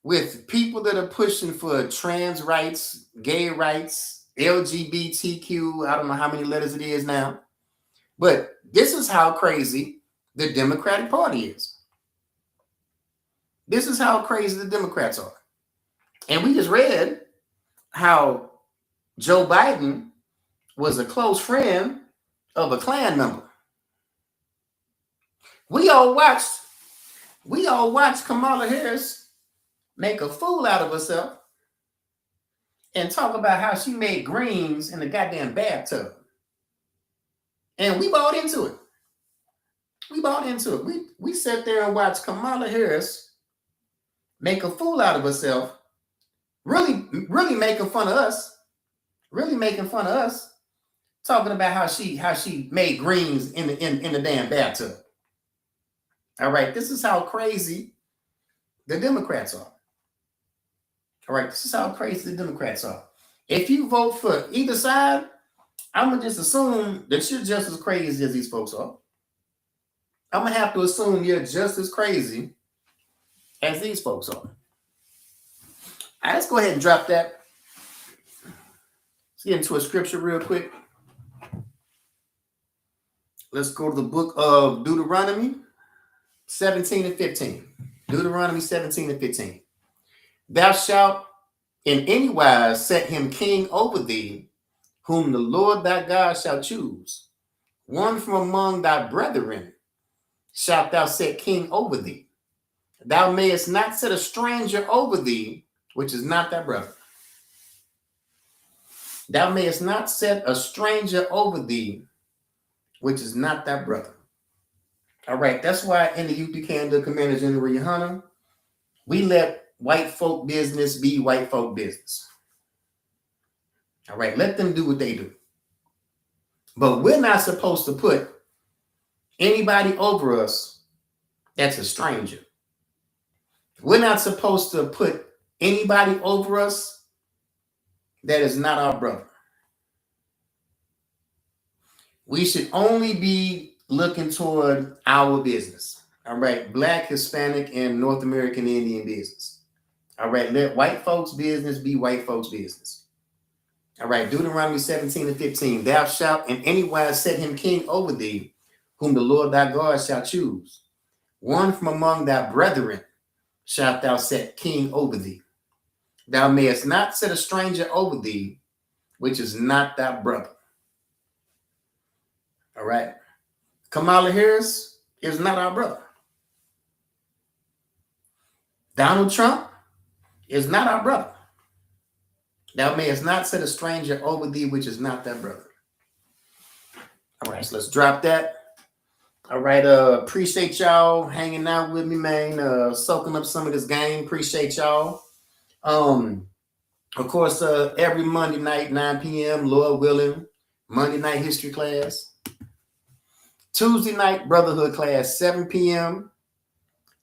with people that are pushing for trans rights, gay rights, LGBTQ, I don't know how many letters it is now. But this is how crazy the Democratic Party is. This is how crazy the Democrats are. And we just read how Joe Biden was a close friend of a Klan member. We all watched Kamala Harris make a fool out of herself and talk about how she made greens in the goddamn bathtub. And we bought into it. We sat there and watched Kamala Harris make a fool out of herself, really making fun of us, talking about how she made greens in the damn bathtub. All right, this is how crazy the Democrats are. All right, this is how crazy the Democrats are. If you vote for either side, I'm going to just assume that you're just as crazy as these folks are. I'm going to have to assume you're just as crazy as these folks are. All right, let's go ahead and drop that. Let's get into a scripture real quick. Let's go to the book of Deuteronomy 17 and 15. Deuteronomy 17 and 15. Thou shalt in any wise set him king over thee whom the Lord thy God shall choose, one from among thy brethren shalt thou set king over thee. Thou mayest not set a stranger over thee, which is not thy brother. Thou mayest not set a stranger over thee, which is not thy brother. All right, that's why in the UPK under Commander General Yohana, we let white folk business be white folk business. All right, let them do what they do. But we're not supposed to put anybody over us that's a stranger. We're not supposed to put anybody over us that is not our brother. We should only be looking toward our business. All right, Black, Hispanic, and North American Indian business. All right, let white folks' business be white folks' business. All right, Deuteronomy 17 and 15. Thou shalt in any wise set him king over thee, whom the Lord thy God shall choose. One from among thy brethren shalt thou set king over thee. Thou mayest not set a stranger over thee, which is not thy brother. All right. Kamala Harris is not our brother. Donald Trump is not our brother. Thou mayest not set a stranger over thee, which is not thy brother. All right, so let's drop that. All right, appreciate y'all hanging out with me, man. Soaking up some of this game. Appreciate y'all. Of course, every Monday night, 9 p.m., Lord willing, Monday night history class. Tuesday night brotherhood class, 7 p.m.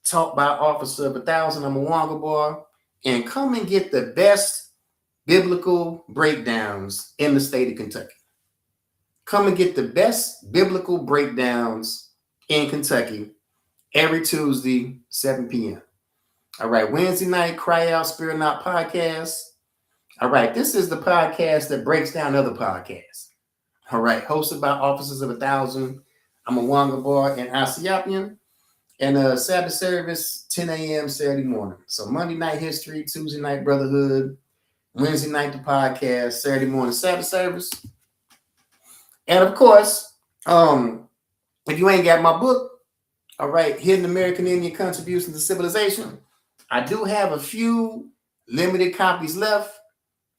Taught by Officer of 1,000. I'm a Wonga boy. And come and get the best biblical breakdowns in the state of Kentucky. Come and get the best biblical breakdowns in Kentucky every Tuesday, 7 p.m. All right, Wednesday night, Cry Out, Spirit Not podcast. All right, this is the podcast that breaks down other podcasts. All right, hosted by Officers of 1,000. I'm a Wonga boy and Asiapian. And Sabbath service, 10 a.m. Saturday morning. So Monday night history, Tuesday night brotherhood, Wednesday night the podcast, Saturday morning Sabbath service. And of course, if you ain't got my book, all right, Hidden American Indian Contributions to Civilization, I do have a few limited copies left.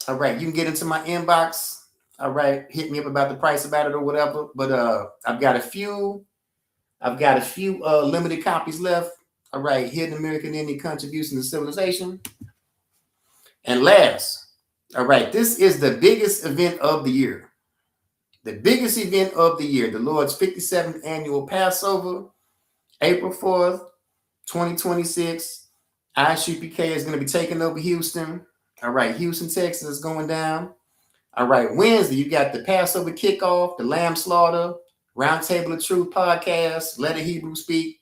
All right, you can get into my inbox. All right, hit me up about the price about it or whatever. But I've got a few limited copies left. All right, Hidden American Indian Contributions to Civilization. And last, all right, this is the biggest event of the year. The biggest event of the year, the Lord's 57th annual Passover, April 4th, 2026. ISUPK is going to be taking over Houston. All right, Houston, Texas is going down. All right, Wednesday, you got the Passover kickoff, the Lamb Slaughter, Roundtable of Truth podcast, Let a Hebrew Speak.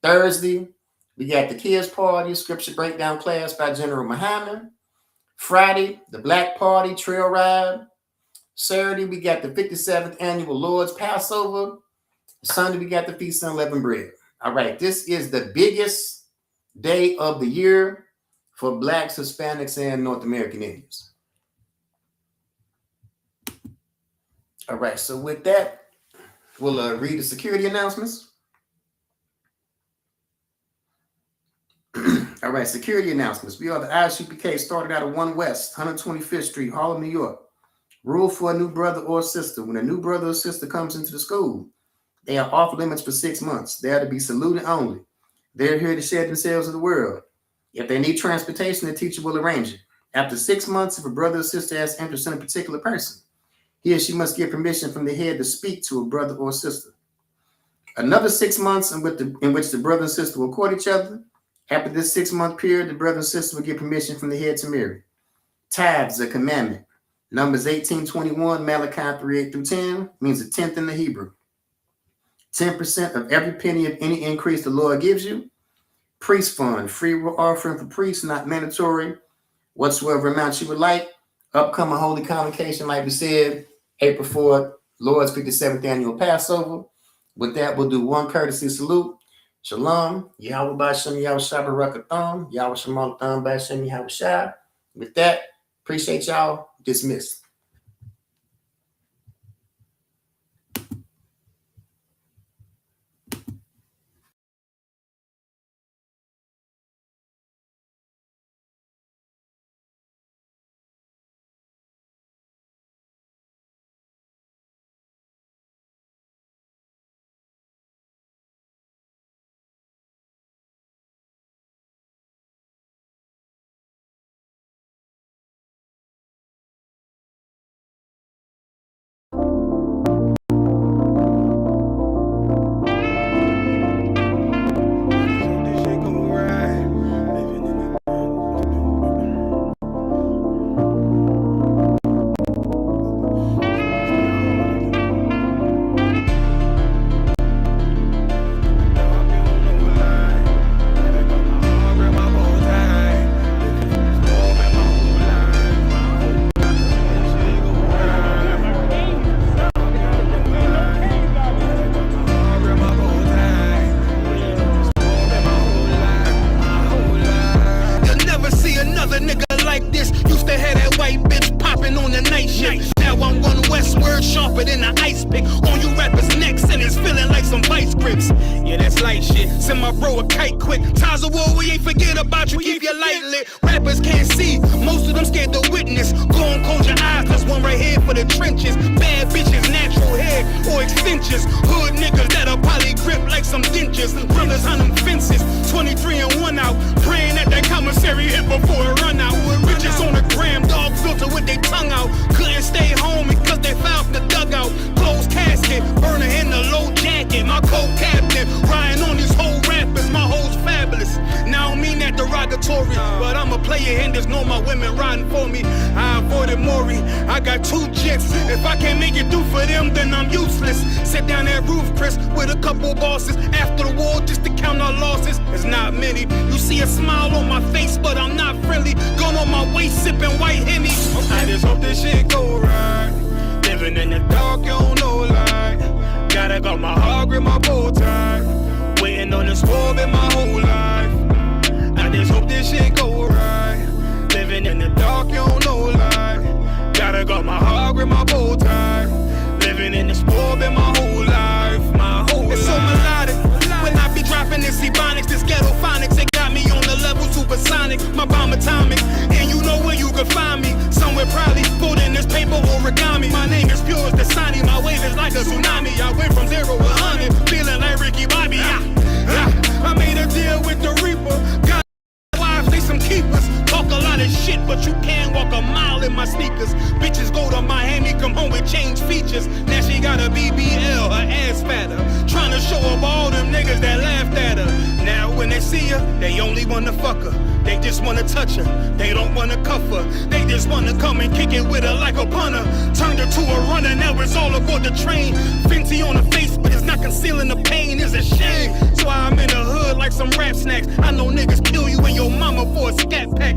Thursday, we got the Kids Party, Scripture Breakdown class by General Muhammad. Friday, the Black Party Trail Ride. Saturday, we got the 57th annual Lord's Passover. Sunday, we got the Feast of Unleavened Bread. All right, this is the biggest day of the year for Blacks, Hispanics, and North American Indians. All right, so with that, we'll read the security announcements. All right, security announcements. We are the ISUPK, started out of 1 West, 125th Street, Harlem, New York. Rule for a new brother or sister. When a new brother or sister comes into the school, they are off limits for 6 months. They are to be saluted only. They're here to share themselves with the world. If they need transportation, the teacher will arrange it. After 6 months, if a brother or sister has interest in a particular person, he or she must get permission from the head to speak to a brother or sister. Another 6 months in which the brother and sister will court each other. After this 6-month period, the brother and sister will get permission from the head to marry. Tithes, a commandment. Numbers 18:21, Malachi 3:8-10 means a tenth in the Hebrew. 10% of every penny of any increase the Lord gives you. Priest fund, free offering for priests, not mandatory. Whatsoever amount you would like. Upcoming holy convocation, like we said, April 4th, Lord's 57th annual Passover. With that, we'll do one courtesy salute. Shalom, Yahweh Bashem, Yahweh Shabbarakatham, Yahweh Shemalatham, Bashem, Yahweh Shah. With that, appreciate y'all. Dismissed. I got 2 jets. If I can't make it through for them, then I'm useless. Sit down that roof, Chris, with a couple bosses. After the war, just to count our losses. It's not many. You see a smile on my face, but I'm not friendly. Gun on my waist, sipping white Henny. I just hope this shit go right. Living in the dark, you don't know light. Gotta got my heart with my bow tie. Waiting on this war in my whole life. I just hope this shit go right. Living in the dark, you don't know light. Gotta got my heart with my bow tie. Living in this war in my whole life. My whole life. It's so melodic. When I be dropping this ebonics, this ghetto phonics, it got me on the level supersonic. My bomb atomic, and you know where you can find me. Somewhere probably folding this paper origami. My name is pure as the Sani. My wave is like a tsunami. I went from 0 to 100, feeling like Ricky Bobby. I made a deal with the Reaper. Got wives, they some keepers. Talk a lot of shit, but you can't walk a mile in my sneakers. Bitches go to Miami, come home with change features. Now she got a BBL, her ass fatter. Trying to show up all them niggas that laughed at her. Now when they see her, they only wanna fuck her. They just wanna touch her, they don't wanna cuff her. They just wanna come and kick it with her like a punter. Turned her to a runner, now it's all aboard the train. Fenty on her face, but it's not concealing the pain, it's a shame. So I'm in the hood like some rap snacks. I know niggas kill you and your mama for a scat pack.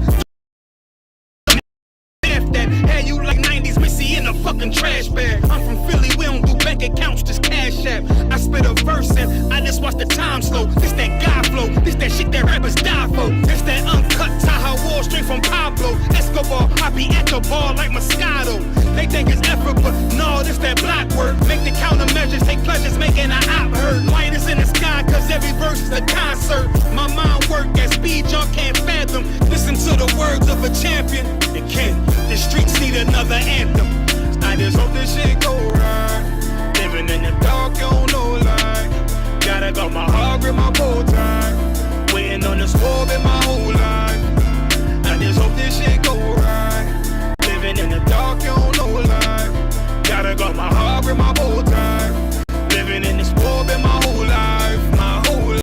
That had you like 90s Missy in a fucking trash bag. I'm from Philly, we don't do bank accounts, just cash app. I spit a verse and I just watch the time slow. This that guy flow, this that shit that rappers die for. This that uncut Taha Wall straight from Pablo Escobar. I be at the bar like Moscato. They think it's effort, but no, this that block work. Make the countermeasures, take pleasures, making a op hurt. Light is in the sky, cause every verse is a concert. My mind work at speed, y'all can't fathom. Listen to the words of a champion. It can't. The streets need another anthem. I just hope this shit go right. Living in the dark, you don't know light. Gotta got my heart with my bow tie. Waiting on the score in my whole life. I just hope this shit go right. Living in the dark, you don't know light. Gotta got my heart with my bow tie. Living in the score in my whole life. My whole life.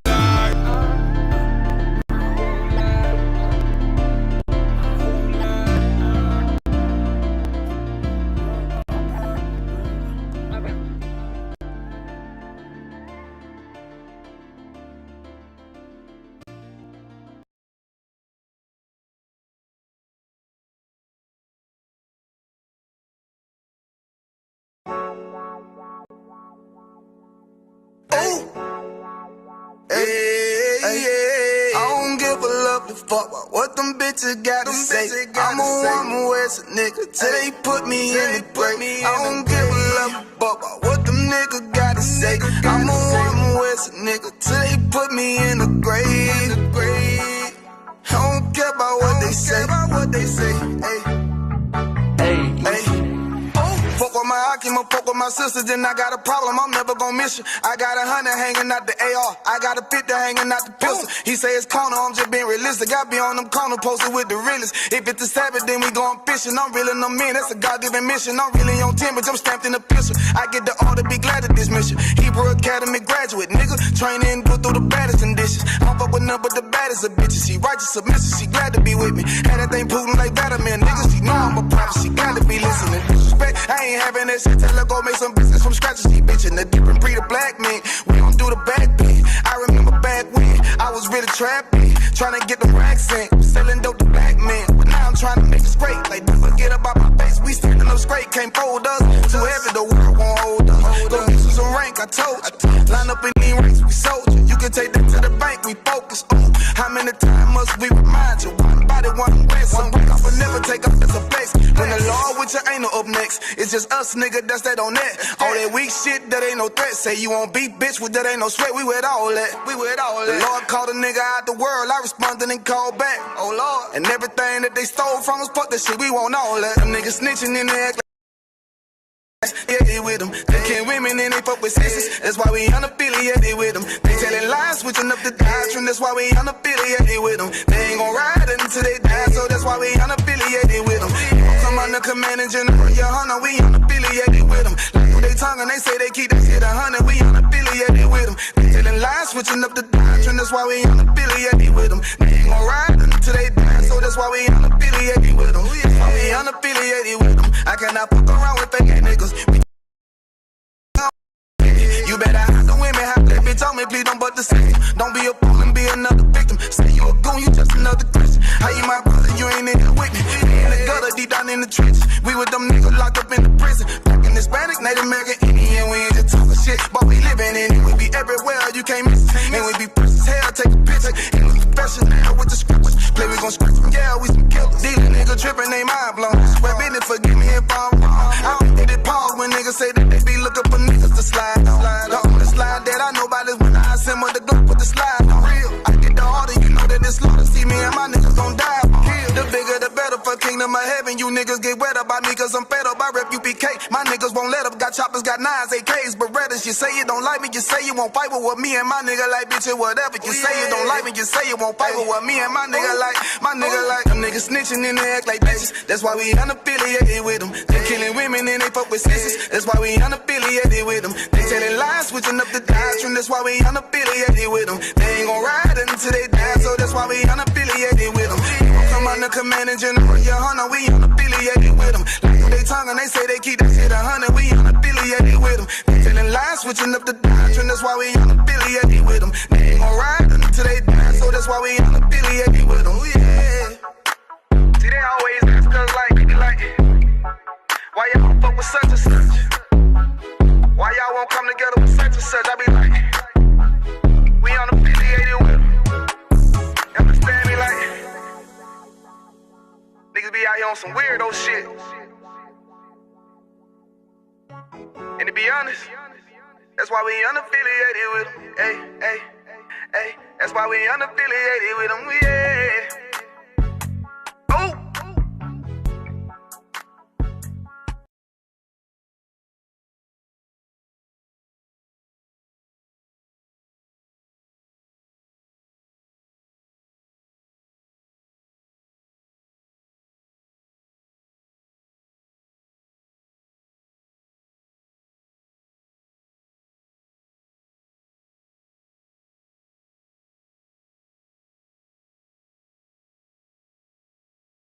I don't give a lovely fuck about what them bitches gotta say. I'm a woman where's a nigga till they put me in the grave. I don't give a lovely fuck about what them niggas gotta say. I'm a woman where's a nigga till they put me in the grave. I don't care about what they say. Hey. Fuck with my Akima, fuck with my sisters, then I got a problem, I'm never gonna miss you. I got 100 hanging out the AR, I got a 50 hanging out the pistol. He say it's corner, I'm just being realistic. I be on them corner posted with the realest. If it's the Sabbath, then we going fishing. I'm reeling them in, that's a God-given mission. I'm really on 10, but I'm stamped in the pistol. I get the order, be glad of this mission. Hebrew Academy graduate, nigga. Training, go through the baddest conditions. I don't fuck with none but the baddest of bitches. She righteous, submissive, she glad to be with me. Had that thing Putin like Vladimir, nigga. She know I'm a prophet, she got to be listening. Disrespect, I ain't having that shit. Tell her go make some business from scratch. She bitchin' the different breed of black men. We don't do the back bend. I remember back when I was really trapping, trying to get the racks in, selling dope to black men. But now I'm trying to make it straight. Like, don't forget about my face. We standing up straight, can't fold us. Too heavy, the world won't hold us. Go get you some rank, I told you. Line up in these ranks, we soldier. You can take that to the bank, we focus on. How many times must we remind you? One body, one way, some break off and never take off as a flex. When the law with you ain't no up next. It's just us, nigga, that's that on that. All that weak shit, that ain't no threat. Say you won't beat, bitch, with that ain't no sweat. We with all that. The Lord called a nigga out the world. I responded and called back. Oh Lord. And everything that they stole from us, fuck that shit. We want all that. Them niggas snitching in the act. unaffiliated with them. They can't women and they fuck with sisters. That's why we unaffiliated with them. They telling lies, switching up the doctrine. That's why we unaffiliated with them. They ain't gon' ride until they die, so that's why we unaffiliated with them. Come under command and general, your hunter, we unaffiliated with them. Like who they tongue and they say they keep that shit 100, we unaffiliated with them. They telling lies, switching up the doctrine. That's why we unaffiliated with them. They ain't gon' ride until they die, so that's why we unaffiliated with them. That's why we unaffiliated with them. I cannot fuck around with fake niggas. You better hide the women, have that bitch on me, please don't but the system. Don't be a fool and be another victim. Say you a goon, you just another Christian. How you my brother, you ain't in here with me. We in the gutter, deep down in the trenches. We with them niggas locked up in the prison. Black and Hispanic, Native American, Indian, we ain't just talking shit, but we living in it. We be everywhere, you can't miss it. And we be fresh as hell, take a picture. And we professional with the scriptures. Play, we gon' scratch them, yeah, we some killers. These niggas tripping, they mind blown. Swear business, forgive me if I'm wrong. I don't get it pause when niggas say that they be looking for niggas to slide on. The slide that I know about is when I assemble the Glock with the slide on. Real, I get the order, you know that it's slaughter. See me and my niggas gon' die. The bigger the better for kingdom of heaven. You niggas get wet up by me cause I'm fed up. I rep UPK. My niggas won't let up. Got choppers, got nines, AKs, Berettas. You say you don't like me, you say you won't fight with what me and my nigga like, bitch, it whatever. You say you don't like me, you say you won't fight with what me and my nigga like. My nigga like them niggas snitching and they act like bitches. That's why we unaffiliated with them. They killing women and they fuck with sisters. That's why we unaffiliated with them. They telling lies, switching up the doctrine. That's why we unaffiliated with them. They ain't gon' ride until they die, so that's why we unaffiliated with them. Come under command and general, your hunter, we unaffiliated with them. Like who they tongue and they say they keep that shit 100, we unaffiliated with them. They telling lies, switching up the doctrine. That's why we unaffiliated with them. They ain't gon' ride until they die, so that's why we unaffiliated with them. Yeah. See, they always ask us like, why y'all fuck with such and such? Why y'all won't come together with such and such? I be like, we unaffiliated with them. You understand me? Like, niggas be out here on some weirdo shit. And to be honest, that's why we unaffiliated with them. Hey, hey, hey, that's why we unaffiliated with them. Yeah.